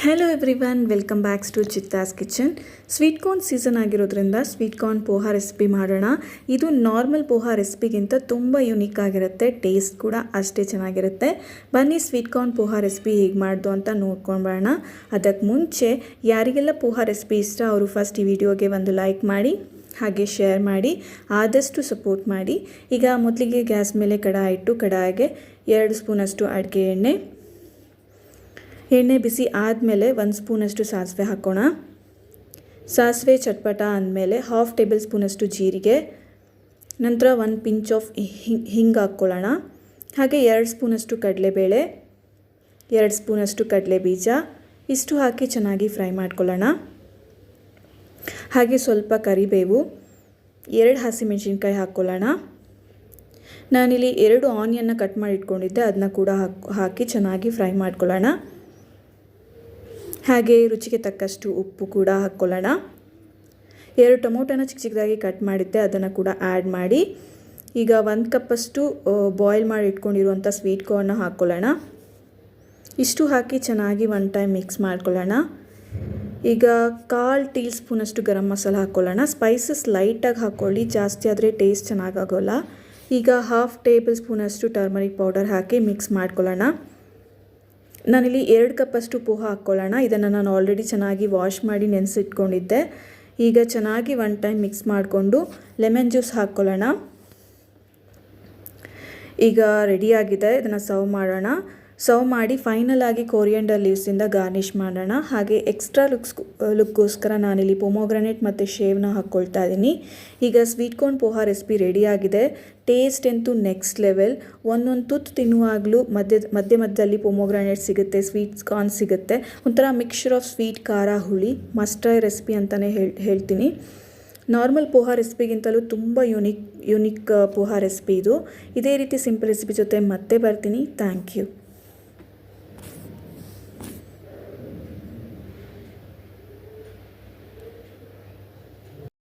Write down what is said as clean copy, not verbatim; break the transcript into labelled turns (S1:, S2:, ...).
S1: Hello everyone, welcome backs to Chitta's kitchen. Sweet corn season ಆಗಿರೋದ್ರಿಂದ sweet corn poha recipe ಮಾಡೋಣ. ಇದು normal poha ರೆಸಿಪಿಗಿಂತ ತುಂಬ unique ಆಗಿರುತ್ತೆ, ಟೇಸ್ಟ್ ಕೂಡ ಅಷ್ಟೇ ಚೆನ್ನಾಗಿರುತ್ತೆ. ಬನ್ನಿ ಸ್ವೀಟ್ ಕಾರ್ನ್ ಪೋಹಾ ರೆಸಿಪಿ ಹೇಗೆ ಮಾಡ್ದು ಅಂತ ನೋಡ್ಕೊಂಡ್ಬರೋಣ. ಅದಕ್ಕೆ ಮುಂಚೆ ಯಾರಿಗೆಲ್ಲ ಪೋಹಾ ರೆಸಿಪಿ ಇಷ್ಟ ಅವರು ಫಸ್ಟ್ ಈ ವಿಡಿಯೋಗೆ ಒಂದು ಲೈಕ್ ಮಾಡಿ, ಹಾಗೆ ಶೇರ್ ಮಾಡಿ, ಆದಷ್ಟು ಸಪೋರ್ಟ್ ಮಾಡಿ. ಈಗ ಮೊದಲಿಗೆ ಗ್ಯಾಸ್ ಮೇಲೆ ಕಡಾಯಿ ಇಟ್ಟು ಕಡಾಯಿಗೆ 2 ಸ್ಪೂನಷ್ಟು ಅಡುಗೆ ಎಣ್ಣೆ ಬಿಸಿ ಆದಮೇಲೆ 1 ಸ್ಪೂನಷ್ಟು ಸಾಸಿವೆ ಹಾಕೋಣ. ಸಾಸಿವೆ ಚಟ್ಪಟ ಅಂದಮೇಲೆ 1/2 ಟೇಬಲ್ ಸ್ಪೂನಷ್ಟು ಜೀರಿಗೆ, ನಂತರ 1 ಪಿಂಚ್ ಆಫ್ ಹಿಂಗೆ ಹಾಕ್ಕೊಳ್ಳೋಣ. ಹಾಗೆ 2 ಸ್ಪೂನಷ್ಟು ಕಡಲೆಬೇಳೆ, 2 ಸ್ಪೂನಷ್ಟು ಕಡಲೆ ಬೀಜ, ಇಷ್ಟು ಹಾಕಿ ಚೆನ್ನಾಗಿ ಫ್ರೈ ಮಾಡ್ಕೊಳ್ಳೋಣ. ಹಾಗೆ ಸ್ವಲ್ಪ ಕರಿಬೇವು, 2 ಹಸಿಮೆಣಸಿನ್ಕಾಯಿ ಹಾಕ್ಕೊಳ್ಳೋಣ. ನಾನಿಲ್ಲಿ 2 ಆನಿಯನ್ನ ಕಟ್ ಮಾಡಿ ಇಟ್ಕೊಂಡಿದ್ದೆ, ಅದನ್ನ ಕೂಡ ಹಾಕಿ ಚೆನ್ನಾಗಿ ಫ್ರೈ ಮಾಡ್ಕೊಳ್ಳೋಣ. ಹಾಗೆ ರುಚಿಗೆ ತಕ್ಕಷ್ಟು ಉಪ್ಪು ಕೂಡ ಹಾಕ್ಕೊಳ್ಳೋಣ. 2 ಟೊಮೊಟೊನ ಚಿಕ್ಕ ಚಿಕ್ಕದಾಗಿ ಕಟ್ ಮಾಡಿದ್ದೆ, ಅದನ್ನು ಕೂಡ ಆ್ಯಡ್ ಮಾಡಿ ಈಗ 1 ಕಪ್ಪಷ್ಟು ಬಾಯ್ಲ್ ಮಾಡಿ ಇಟ್ಕೊಂಡಿರುವಂಥ ಸ್ವೀಟ್ ಕಾರ್ನ್ನ ಹಾಕ್ಕೊಳ್ಳೋಣ. ಇಷ್ಟು ಹಾಕಿ ಚೆನ್ನಾಗಿ 1 ಟೈಮ್ ಮಿಕ್ಸ್ ಮಾಡ್ಕೊಳ್ಳೋಣ. ಈಗ 1/4 ಟೀ ಸ್ಪೂನಷ್ಟು ಗರಂ ಮಸಾಲ ಹಾಕ್ಕೊಳ್ಳೋಣ. ಸ್ಪೈಸಸ್ ಲೈಟಾಗಿ ಹಾಕ್ಕೊಳ್ಳಿ, ಜಾಸ್ತಿ ಆದರೆ ಟೇಸ್ಟ್ ಚೆನ್ನಾಗಾಗೋಲ್ಲ. ಈಗ 1/2 ಟೇಬಲ್ ಸ್ಪೂನಷ್ಟು ಟರ್ಮರಿಕ್ ಪೌಡರ್ ಹಾಕಿ ಮಿಕ್ಸ್ ಮಾಡ್ಕೊಳ್ಳೋಣ. ನಾನಿಲ್ಲಿ 2 ಕಪ್ಪಷ್ಟು ಪೋಹಾ ಹಾಕ್ಕೊಳ್ಳೋಣ. ಇದನ್ನು ನಾನು ಆಲ್ರೆಡಿ ಚೆನ್ನಾಗಿ ವಾಶ್ ಮಾಡಿ ನೆನೆಸಿಟ್ಕೊಂಡಿದ್ದೆ. ಈಗ ಚೆನ್ನಾಗಿ 1 ಟೈಮ್ ಮಿಕ್ಸ್ ಮಾಡಿಕೊಂಡು ಲೆಮನ್ ಜ್ಯೂಸ್ ಹಾಕ್ಕೊಳ್ಳೋಣ. ಈಗ ರೆಡಿಯಾಗಿದೆ, ಇದನ್ನು ಸರ್ವ್ ಮಾಡೋಣ. ಸರ್ವ್ ಮಾಡಿ ಫೈನಲ್ ಆಗಿ ಕೊರಿಯಂಡರ್ ಲೀವ್ಸಿಂದ ಗಾರ್ನಿಷ್ ಮಾಡೋಣ. ಹಾಗೆ ಎಕ್ಸ್ಟ್ರಾ ಲುಕ್ಗೋಸ್ಕರ ನಾನಿಲ್ಲಿ ಪೊಮೊಗ್ರನೇಟ್ ಮತ್ತು ಶೇವ್ನ ಹಾಕ್ಕೊಳ್ತಾ ಇದ್ದೀನಿ. ಈಗ ಸ್ವೀಟ್ ಕಾರ್ನ್ ಪೋಹಾ ರೆಸಿಪಿ ರೆಡಿಯಾಗಿದೆ. ಟೇಸ್ಟ್ ಅಂತೂ ನೆಕ್ಸ್ಟ್ ಲೆವೆಲ್. ಒಂದೊಂದು ತುತ್ತು ತಿನ್ನುವಾಗಲೂ ಮಧ್ಯದಲ್ಲಿ ಪೊಮೊಗ್ರನೇಟ್ ಸಿಗುತ್ತೆ, ಸ್ವೀಟ್ ಕಾರ್ನ್ ಸಿಗುತ್ತೆ. ಒಂಥರ ಮಿಕ್ಸ್ಚರ್ ಆಫ್ ಸ್ವೀಟ್, ಖಾರ, ಹುಳಿ. ಮಸ್ಟ್ ಟ್ರೈ ರೆಸಿಪಿ ಅಂತಲೇ ಹೇಳ್ತೀನಿ. ನಾರ್ಮಲ್ ಪೋಹಾ ರೆಸಿಪಿಗಿಂತಲೂ ತುಂಬ ಯುನೀಕ್ ಪೋಹಾ ರೆಸಿಪಿ ಇದು. ಇದೇ ರೀತಿ ಸಿಂಪಲ್ ರೆಸಿಪಿ ಜೊತೆ ಮತ್ತೆ ಬರ್ತೀನಿ. Thank you.